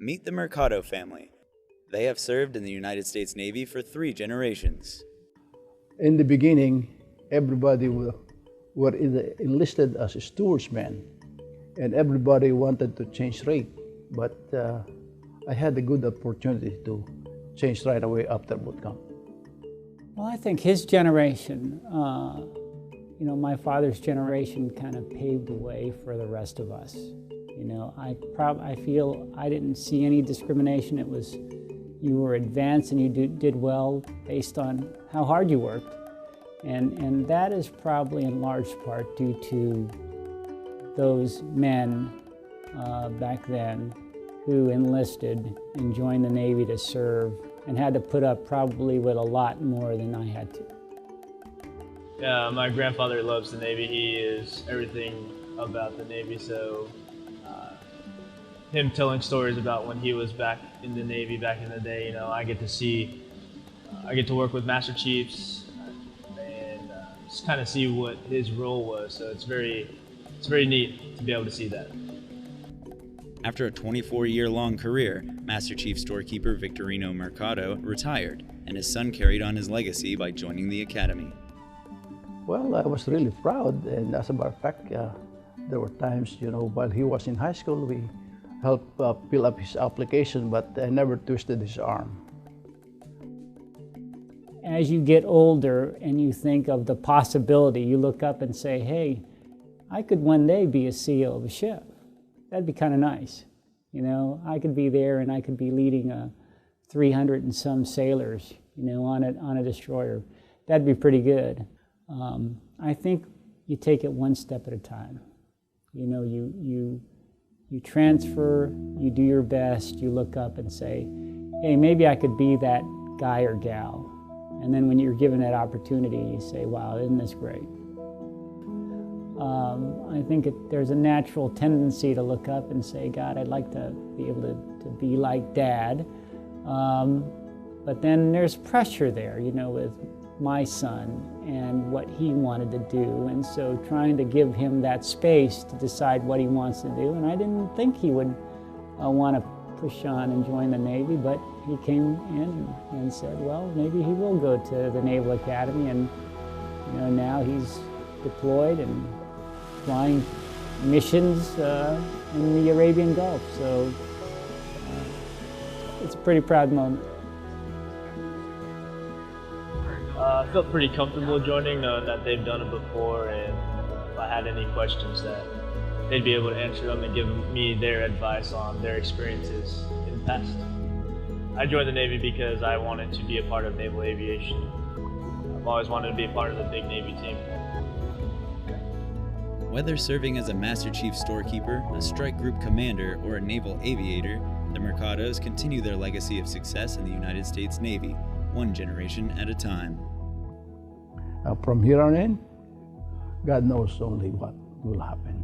Meet the Mercado family. They have served in the United States Navy for 3 generations. In the beginning, everybody were either enlisted as stewardsmen, and everybody wanted to change rate. But I had a good opportunity to change right away after boot camp. Well, I think his generation, my father's generation kind of paved the way for the rest of us. I feel I didn't see any discrimination. It was you were advanced and you did well based on how hard you worked. And that is probably in large part due to those men back then who enlisted and joined the Navy to serve and had to put up probably with a lot more than I had to. Yeah, my grandfather loves the Navy. He is everything about the Navy, so him telling stories about when he was back in the Navy back in the day, I get to work with Master Chiefs and just kind of see what his role was. So it's very neat to be able to see that. After a 24-year-long career, Master Chief storekeeper Victorino Mercado retired, and his son carried on his legacy by joining the academy. Well, I was really proud, and as a matter of fact, there were times, while he was in high school, we helped fill up his application, but I never twisted his arm. As you get older and you think of the possibility, you look up and say, hey, I could one day be a CEO of a ship. That'd be kind of nice. I could be there and I could be leading 300 and some sailors, on a destroyer. That'd be pretty good. I think you take it one step at a time. You transfer, you do your best, you look up and say, hey, maybe I could be that guy or gal. And then when you're given that opportunity, you say, wow, isn't this great? I think there's a natural tendency to look up and say, God, I'd like to be able to be like Dad. But then there's pressure there, with my son and what he wanted to do. And so trying to give him that space to decide what he wants to do. And I didn't think he would want to push on and join the Navy, but he came in and said, well, maybe he will go to the Naval Academy. And now he's deployed and flying missions in the Arabian Gulf. So it's a pretty proud moment. I felt pretty comfortable joining, knowing that they've done it before, and if I had any questions that they'd be able to answer them and give me their advice on their experiences in the past. I joined the Navy because I wanted to be a part of naval aviation. I've always wanted to be a part of the big Navy team. Whether serving as a Master Chief storekeeper, a strike group commander, or a naval aviator, the Mercados continue their legacy of success in the United States Navy, one generation at a time. From here on in, God knows only what will happen.